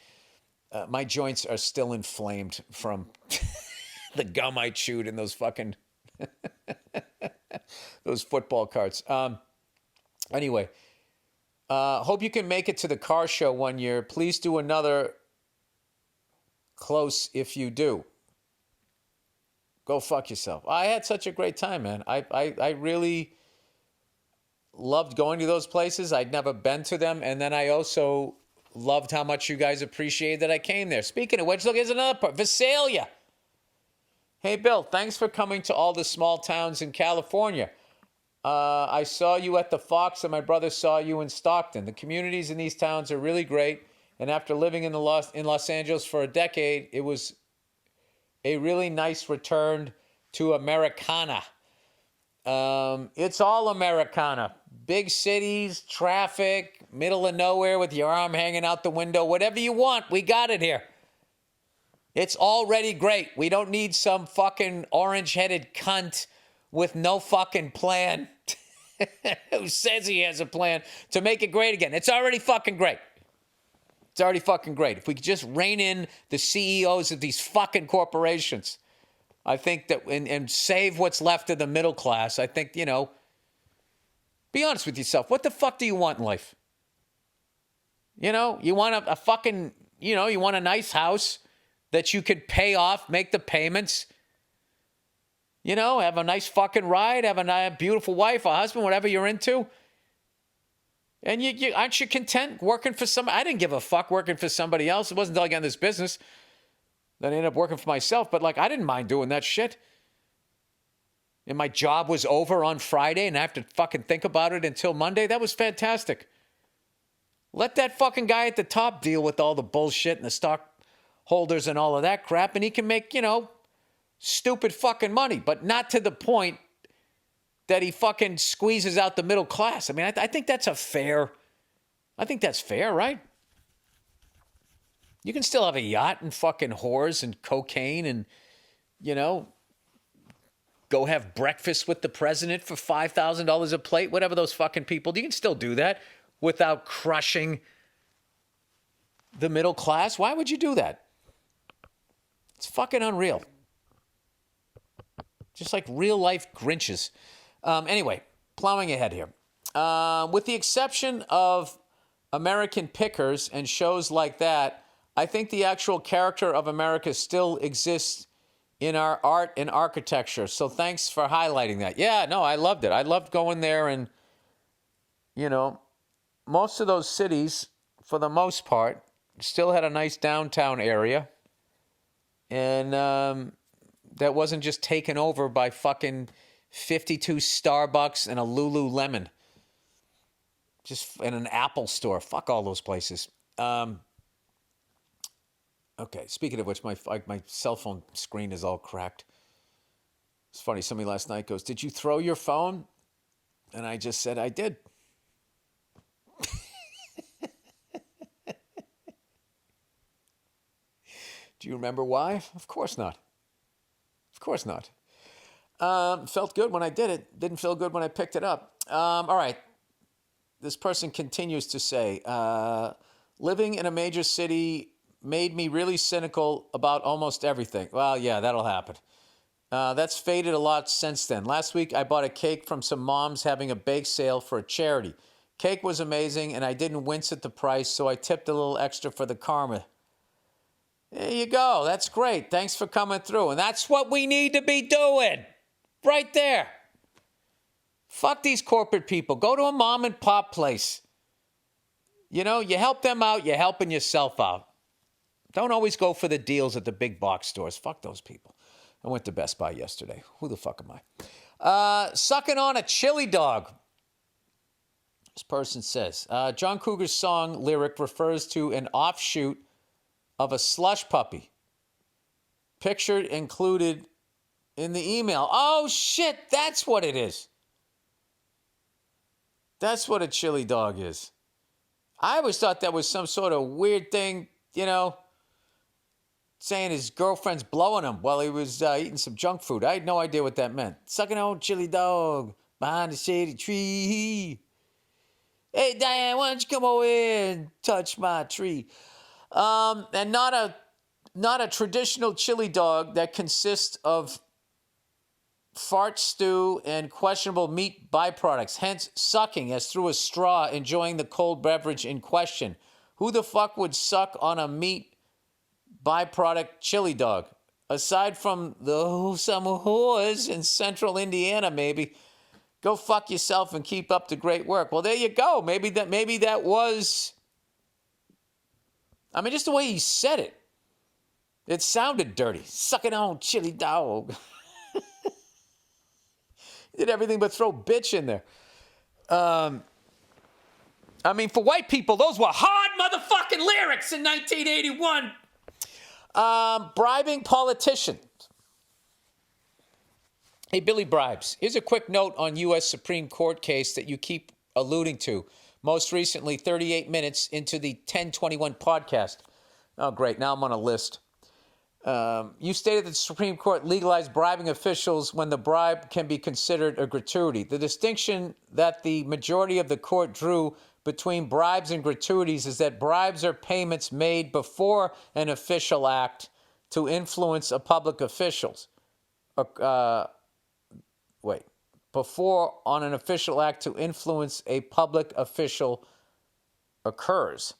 My joints are still inflamed from the gum I chewed in those fucking those football cards. Anyway, hope you can make it to the car show one year. Please do another close if you do. Go fuck yourself. I had such a great time, man. I really loved going to those places. I'd never been to them. And then I also loved how much you guys appreciated that I came there. Speaking of which, look, here's another part. Visalia. Hey, Bill, thanks for coming to all the small towns in California. I saw you at the Fox and my brother saw you in Stockton. The communities in these towns are really great. And after living in Los Angeles for a decade, it was a really nice return to Americana. It's all Americana. Big cities, traffic, middle of nowhere with your arm hanging out the window. Whatever you want, we got it here. It's already great. We don't need some fucking orange-headed cunt with no fucking plan who says he has a plan to make it great again. It's already fucking great. It's already fucking great. If we could just rein in the CEOs of these fucking corporations, I think that, and save what's left of the middle class, I think, be honest with yourself. What the fuck do you want in life? You want a fucking, you want a nice house that you could pay off, make the payments, have a nice fucking ride, have a beautiful wife, a husband, whatever you're into. And you aren't you content working for somebody? I didn't give a fuck working for somebody else. It wasn't until I got in this business that I ended up working for myself. But, I didn't mind doing that shit. And my job was over on Friday and I have to fucking think about it until Monday. That was fantastic. Let that fucking guy at the top deal with all the bullshit and the stockholders and all of that crap. And he can make, stupid fucking money. But not to the point that he fucking squeezes out the middle class. I mean, I think that's fair, right? You can still have a yacht and fucking whores and cocaine and, you know, go have breakfast with the president for $5,000 a plate, whatever those fucking people do. You can still do that without crushing the middle class. Why would you do that? It's fucking unreal. Just like real life Grinches. Anyway, plowing ahead here. With the exception of American Pickers and shows like that, I think the actual character of America still exists in our art and architecture. So thanks for highlighting that. Yeah, no, I loved it. I loved going there, and, you know, most of those cities, for the most part, still had a nice downtown area. And that wasn't just taken over by fucking 52 Starbucks and a Lululemon. Just in an Apple store. Fuck all those places. Okay, speaking of which, my cell phone screen is all cracked. It's funny, somebody last night goes, "Did you throw your phone?" And I just said, I did. Do you remember why? Of course not. Of course not. Felt good when I did it. Didn't feel good when I picked it up. All right. This person continues to say, living in a major city made me really cynical about almost everything. Well, yeah, that'll happen. That's faded a lot since then. Last week, I bought a cake from some moms having a bake sale for a charity. Cake was amazing, and I didn't wince at the price, so I tipped a little extra for the karma. There you go. That's great. Thanks for coming through. And that's what we need to be doing. Right there. Fuck these corporate people. Go to a mom and pop place. You know, you help them out, you're helping yourself out. Don't always go for the deals at the big box stores. Fuck those people. I went to Best Buy yesterday. Who the fuck am I? Sucking on a chili dog. This person says, John Cougar's song lyric refers to an offshoot of a slush puppy. Pictured included in the email. Oh, shit, that's what it is. That's what a chili dog is. I always thought that was some sort of weird thing, you know, saying his girlfriend's blowing him while he was eating some junk food. I had no idea what that meant. Sucking on chili dog behind a shady tree. Hey, Diane, why don't you come over here and touch my tree? And not a traditional chili dog that consists of fart stew and questionable meat byproducts, hence sucking as through a straw, enjoying the cold beverage in question. Who the fuck would suck on a meat byproduct chili dog? Aside from some whores in central Indiana, maybe. Go fuck yourself and keep up the great work. Well, there you go. Maybe that was... I mean, just the way he said it. It sounded dirty. Sucking on chili dog. He did everything but throw bitch in there. I mean, for white people, those were hard motherfucking lyrics in 1981. Bribing politicians. Hey, Billy Bribes. Here's a quick note on U.S. Supreme Court case that you keep alluding to. Most recently, 38 minutes into the 1021 podcast. Oh, great. Now I'm on a list. You stated that the Supreme Court legalized bribing officials when the bribe can be considered a gratuity. The distinction that the majority of the court drew between bribes and gratuities is that bribes are payments made before an official act to influence a public officials. Before on an official act to influence a public official occurs.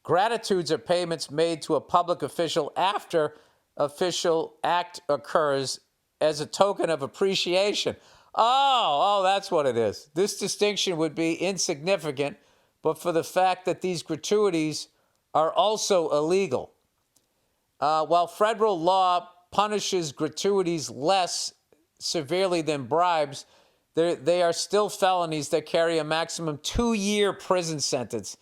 Gratitudes are payments made to a public official after official act occurs as a token of appreciation. Oh, that's what it is. This distinction would be insignificant, but for the fact that these gratuities are also illegal. While federal law punishes gratuities less severely than bribes, they are still felonies that carry a maximum 2-year prison sentence.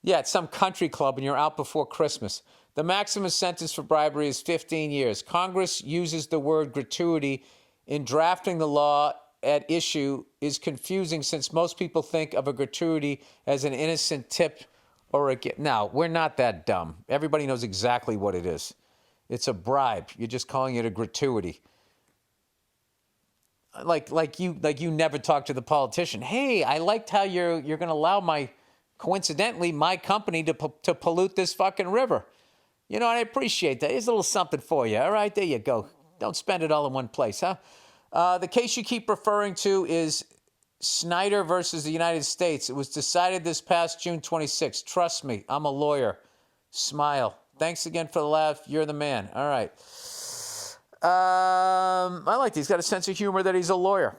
Yeah, it's some country club and you're out before Christmas. The maximum sentence for bribery is 15 years. Congress uses the word gratuity in drafting the law at issue is confusing since most people think of a gratuity as an innocent tip or a gift. Now, we're not that dumb. Everybody knows exactly what it is. It's a bribe. You're just calling it a gratuity. Like you never talk to the politician. Hey, I liked how you're going to allow coincidentally my company to pollute this fucking river. You know, I appreciate that. Here's a little something for you. All right, there you go. Don't spend it all in one place, huh? The case you keep referring to is Snyder versus the United States. It was decided this past June 26th. Trust me, I'm a lawyer. Smile. Thanks again for the laugh. You're the man. All right. I like he's got a sense of humor that he's a lawyer.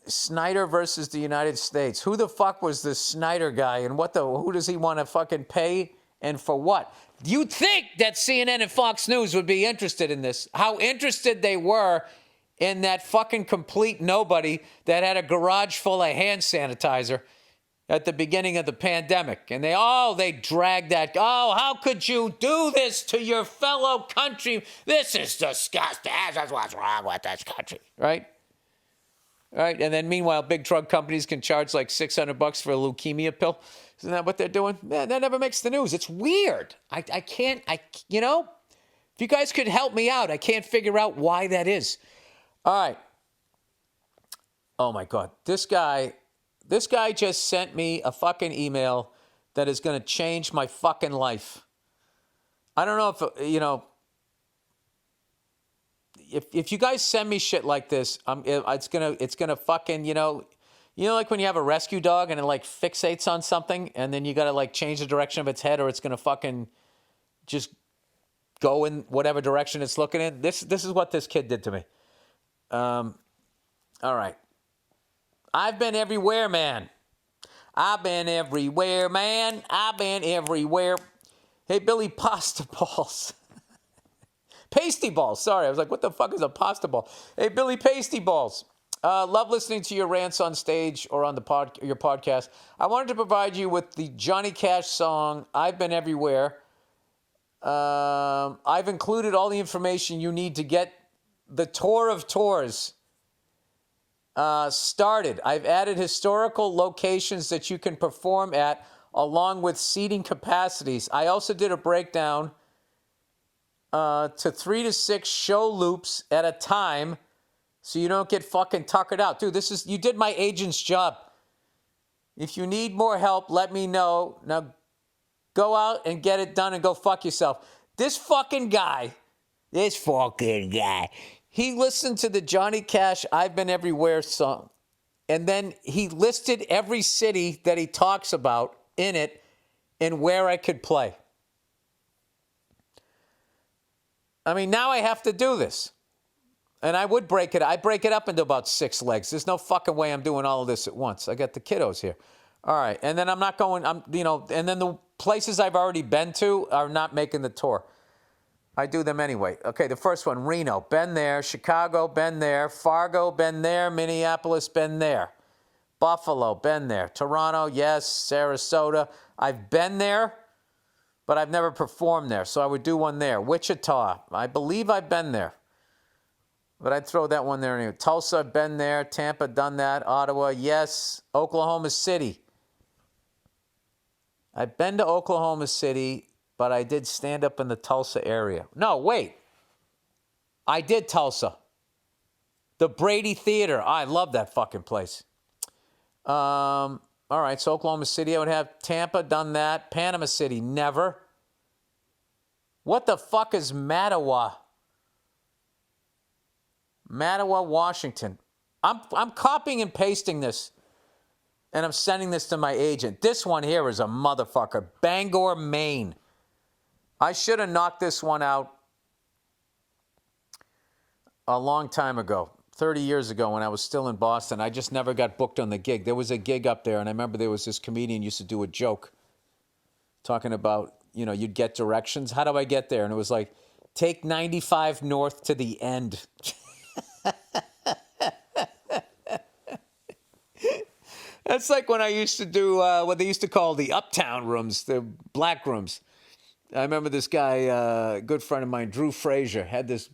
Snyder versus the United States. Who the fuck was this Snyder guy, and who does he want to fucking pay, and for what? You'd think that CNN and Fox News would be interested in this. How interested they were in that fucking complete nobody that had a garage full of hand sanitizer at the beginning of the pandemic. And they dragged that. Oh, how could you do this to your fellow country? This is disgusting. That's what's wrong with this country. Right? Right? And then meanwhile, big drug companies can charge like $600 for a leukemia pill. Isn't that what they're doing? Man, that never makes the news. It's weird. I can't, if you guys could help me out, I can't figure out why that is. All right. Oh my God. This guy just sent me a fucking email that is going to change my fucking life. I don't know if you guys send me shit like this, it's gonna fucking, like when you have a rescue dog and it like fixates on something and then you got to like change the direction of its head or it's going to fucking just go in whatever direction it's looking in. This is what this kid did to me. All right. I've been everywhere, man. I've been everywhere, man. I've been everywhere. Hey, Billy, pasta balls. Pasty balls. Sorry, I was like, what the fuck is a pasta ball? Hey, Billy, pasty balls. Love listening to your rants on stage or on your podcast. I wanted to provide you with the Johnny Cash song, I've Been Everywhere. I've included all the information you need to get the tour of tours started. I've added historical locations that you can perform at, along with seating capacities. I also did a breakdown to 3 to 6 show loops at a time, so you don't get fucking tuckered out. Dude, you did my agent's job. If you need more help, let me know. Now, go out and get it done and go fuck yourself. This fucking guy, he listened to the Johnny Cash I've Been Everywhere song, and then he listed every city that he talks about in it and where I could play. I mean, now I have to do this. And I would break it. I break it up into about 6 legs. There's no fucking way I'm doing all of this at once. I got the kiddos here. All right. And then and then the places I've already been to are not making the tour. I do them anyway. Okay, the first one, Reno, been there. Chicago, been there. Fargo, been there. Minneapolis, been there. Buffalo, been there. Toronto, yes. Sarasota, I've been there, but I've never performed there, so I would do one there. Wichita, I believe I've been there, but I'd throw that one there anyway. Tulsa, been there. Tampa, done that. Ottawa, yes. Oklahoma City. I've been to Oklahoma City, but I did stand up in the Tulsa area. No, wait. I did Tulsa. The Brady Theater. I love that fucking place. All right, so Oklahoma City, I would have. Tampa, done that. Panama City, never. What the fuck is Mattawa? Mattawa, Washington. I'm copying and pasting this, and I'm sending this to my agent. This one here is a motherfucker. Bangor, Maine. I should have knocked this one out a long time ago, 30 years ago when I was still in Boston. I just never got booked on the gig. There was a gig up there, and I remember there was this comedian used to do a joke talking about, you'd get directions. How do I get there? And it was like, take 95 north to the end. That's like when I used to do what they used to call the uptown rooms, the black rooms. I remember this guy, a good friend of mine, Drew Frazier, had this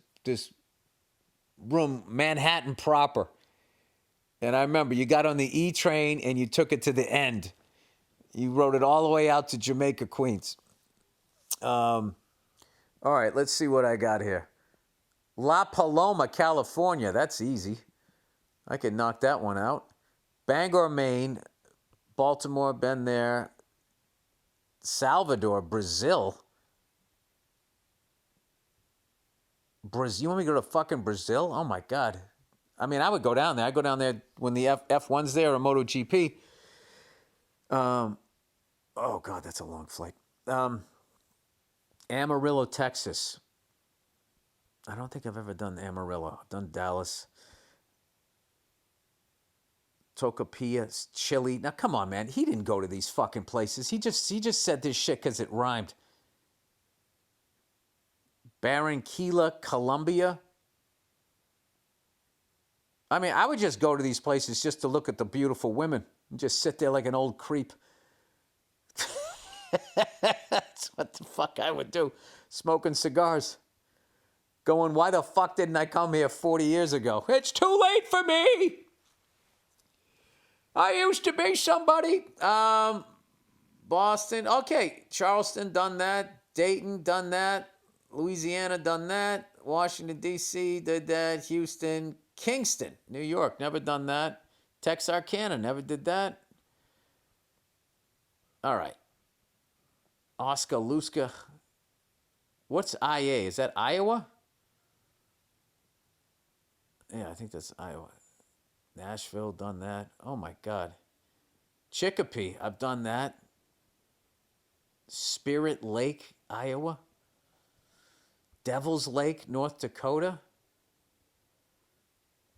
room, Manhattan proper. And I remember you got on the E train and you took it to the end. You rode it all the way out to Jamaica, Queens. All right, let's see what I got here. La Paloma, California. That's easy. I could knock that one out. Bangor, Maine. Baltimore, been there. Salvador, Brazil. Brazil. You want me to go to fucking Brazil? Oh my God. I mean, I would go down there. I go down there when the F1's there or MotoGP. Oh God, that's a long flight. Amarillo, Texas. I don't think I've ever done Amarillo. I've done Dallas. Tocopilla, Chile. Now, come on, man. He didn't go to these fucking places. He just said this shit because it rhymed. Barranquilla, Colombia. I mean, I would just go to these places just to look at the beautiful women and just sit there like an old creep. That's what the fuck I would do. Smoking cigars. Going, why the fuck didn't I come here 40 years ago? It's too late for me. I used to be somebody. Boston. Okay. Charleston, done that. Dayton, done that. Louisiana, done that. Washington, D.C., did that. Houston. Kingston, New York, never done that. Texarkana, never did that. All right. Oskaloosa. What's IA? Is that Iowa? Yeah, I think that's Iowa. Nashville, done that. Oh, my God. Chicopee, I've done that. Spirit Lake, Iowa. Devil's Lake, North Dakota.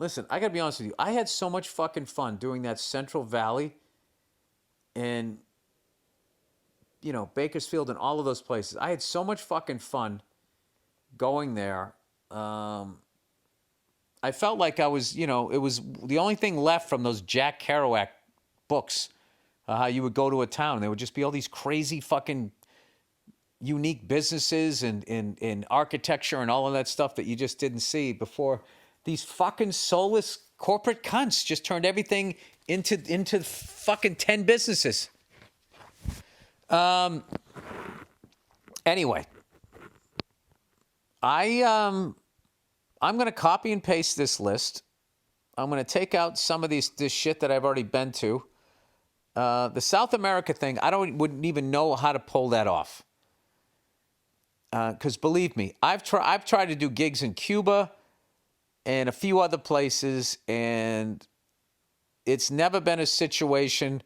Listen, I got to be honest with you. I had so much fucking fun doing that Central Valley and, you know, Bakersfield and all of those places. I had so much fucking fun going there. I felt like I was, you know, it was the only thing left from those Jack Kerouac books. How you would go to a town. There would just be all these crazy fucking unique businesses and architecture and all of that stuff that you just didn't see before. These fucking soulless corporate cunts just turned everything into fucking 10 businesses. Anyway, I'm going to copy and paste this list. I'm going to take out some of this shit that I've already been to. The South America thing, wouldn't even know how to pull that off. Because believe me, I've tried to do gigs in Cuba and a few other places, and it's never been a situation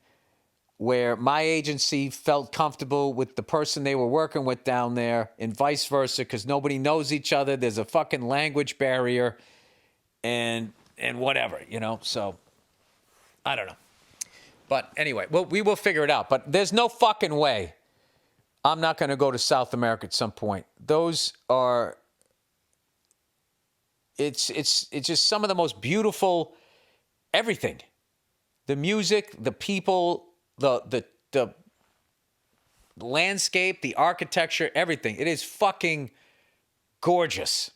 where my agency felt comfortable with the person they were working with down there and vice versa, because nobody knows each other. There's a fucking language barrier and whatever, you know? So, I don't know. But anyway, well, we will figure it out. But there's no fucking way I'm not going to go to South America at some point. Those are... It's just some of the most beautiful everything. The music, the people, the landscape, the architecture, everything. It is fucking gorgeous.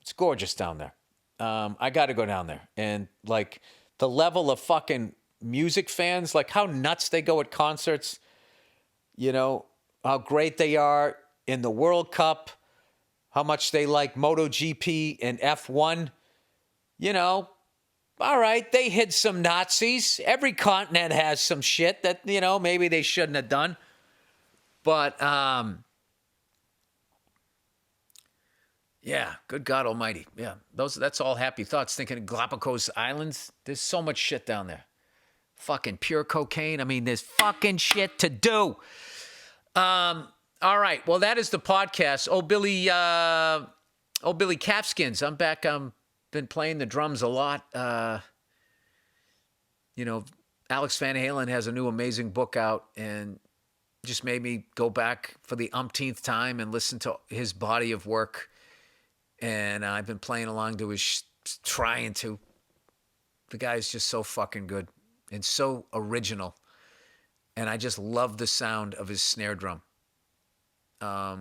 It's gorgeous down there. I got to go down there. And like the level of fucking music fans, like how nuts they go at concerts, you know, how great they are in the World Cup, how much they like MotoGP and F1. You know, all right, they hid some Nazis. Every continent has some shit that, you know, maybe they shouldn't have done. But, yeah, good God almighty. Yeah, that's all happy thoughts. Thinking of Galapagos Islands, there's so much shit down there. Fucking pure cocaine. I mean, there's fucking shit to do. All right. Well, that is the podcast. Oh, Billy Capskins. I'm back. Been playing the drums a lot. You know, Alex Van Halen has a new amazing book out, and just made me go back for the umpteenth time and listen to his body of work. And I've been playing along to his, trying to. The guy is just so fucking good and so original. And I just love the sound of his snare drum. I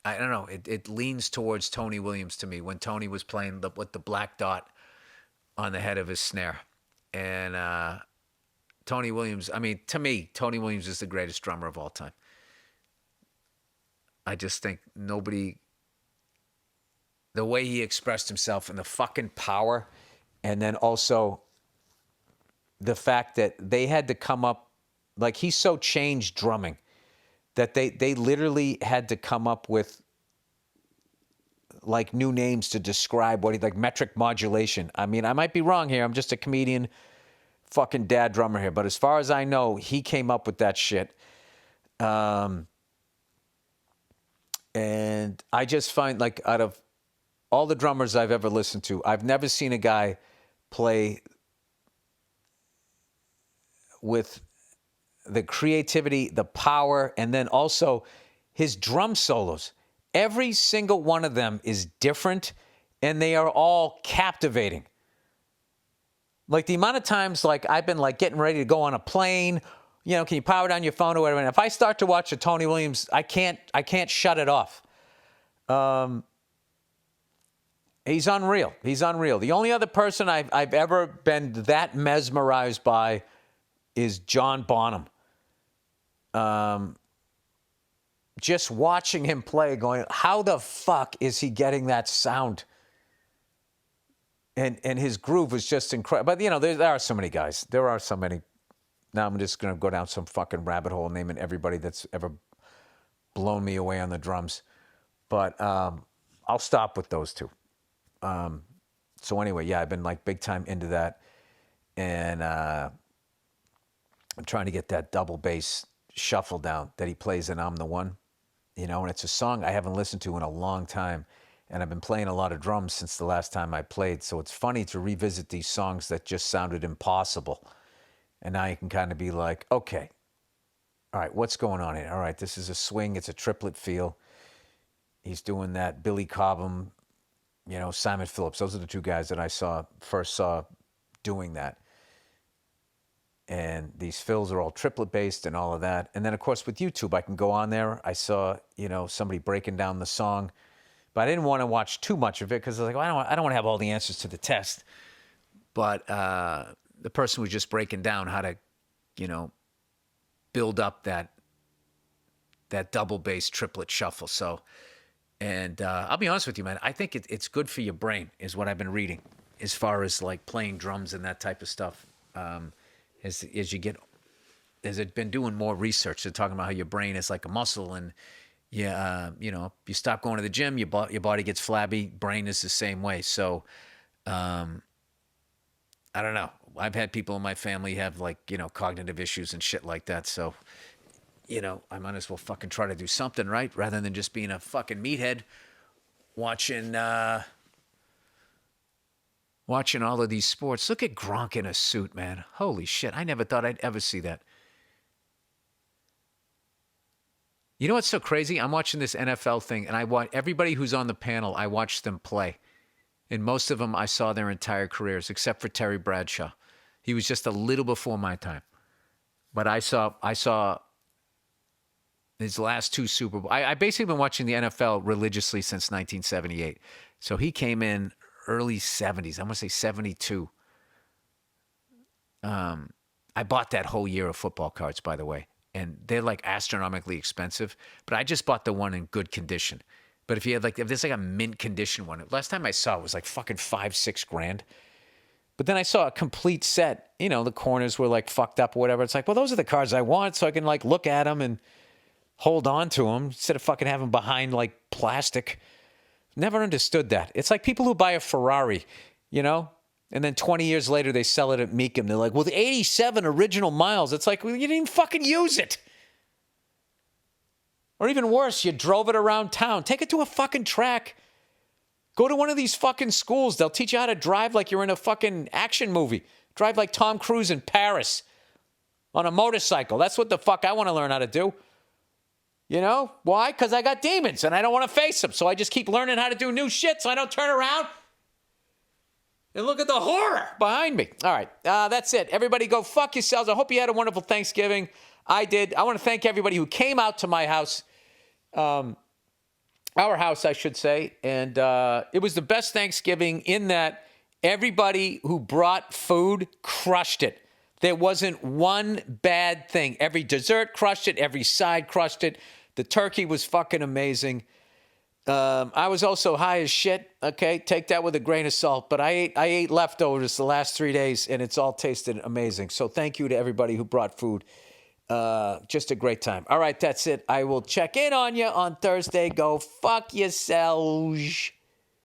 don't know. It leans towards Tony Williams to me when Tony was playing with the black dot on the head of his snare. And Tony Williams, I mean, to me, Tony Williams is the greatest drummer of all time. I just think nobody, the way he expressed himself and the fucking power, and then also the fact that they had to come up, like he's so changed drumming that they literally had to come up with like new names to describe what he, like metric modulation. I mean, I might be wrong here. I'm just a comedian, fucking dad drummer here. But as far as I know, he came up with that shit. And I just find, like, out of all the drummers I've ever listened to, I've never seen a guy play with the creativity, the power, and then also his drum solos. Every single one of them is different, and they are all captivating. Like the amount of times, like I've been like getting ready to go on a plane, you know, can you power down your phone or whatever? And if I start to watch a Tony Williams, I can't shut it off. He's unreal. He's unreal. The only other person I've ever been that mesmerized by is John Bonham. Just watching him play, going, how the fuck is he getting that sound? And his groove was just incredible. But, you know, there are so many guys. There are so many. Now I'm just going to go down some fucking rabbit hole naming everybody that's ever blown me away on the drums. But I'll stop with those two. So anyway, yeah, I've been like big time into that. And I'm trying to get that double bass shuffle down that he plays in I'm the One. You know, and it's a song I haven't listened to in a long time. And I've been playing a lot of drums since the last time I played. So it's funny to revisit these songs that just sounded impossible. And now you can kind of be like, okay, all right, what's going on here? All right, this is a swing. It's a triplet feel. He's doing that Billy Cobham, you know, Simon Phillips. Those are the two guys that I first saw doing that. And these fills are all triplet based and all of that. And then, of course, with YouTube, I can go on there. I saw, you know, somebody breaking down the song. But I didn't want to watch too much of it because I was like, well, I don't want to have all the answers to the test. But the person was just breaking down how to, you know, build up that double bass triplet shuffle. So, and I'll be honest with you, man, I think it's good for your brain is what I've been reading as far as like playing drums and that type of stuff. As you get, as it's been doing more research, they're talking about how your brain is like a muscle, and yeah, you know, you stop going to the gym, your body gets flabby. Brain is the same way. So, I don't know. I've had people in my family have like, you know, cognitive issues and shit like that. So, you know, I might as well fucking try to do something right rather than just being a fucking meathead watching all of these sports. Look at Gronk in a suit, man. Holy shit. I never thought I'd ever see that. You know what's so crazy? I'm watching this NFL thing, and I watch everybody who's on the panel, I watch them play. And most of them, I saw their entire careers, except for Terry Bradshaw. He was just a little before my time. But I saw his last two Super Bowls. I basically been watching the NFL religiously since 1978. So he came in early 70s. I'm going to say 72. I bought that whole year of football cards, by the way. And they're like astronomically expensive. But I just bought the one in good condition. But if there's like a mint condition one, last time I saw it was like fucking $5-6 grand. But then I saw a complete set. You know, the corners were like fucked up or whatever. It's like, well, those are the cards I want, so I can like look at them and hold on to them instead of fucking having them behind like plastic. Never understood that. It's like people who buy a Ferrari, you know, and then 20 years later they sell it at Meekum. They're like, well, the 87 original miles. It's like, well, you didn't even fucking use it. Or even worse, you drove it around town. Take it to a fucking track. Go to one of these fucking schools. They'll teach you how to drive like you're in a fucking action movie. Drive like Tom Cruise in Paris on a motorcycle. That's what the fuck I want to learn how to do. You know? Why? Because I got demons and I don't want to face them. So I just keep learning how to do new shit so I don't turn around and look at the horror behind me. All right. That's it. Everybody go fuck yourselves. I hope you had a wonderful Thanksgiving. I did. I want to thank everybody who came out to my house. Our house, I should say. And it was the best Thanksgiving in that everybody who brought food crushed it. There wasn't one bad thing. Every dessert crushed it. Every side crushed it. The turkey was fucking amazing. I was also high as shit. Okay, take that with a grain of salt. But I ate leftovers the last 3 days, and it's all tasted amazing. So thank you to everybody who brought food. Just a great time. All right, that's it. I will check in on you on Thursday. Go fuck yourselves.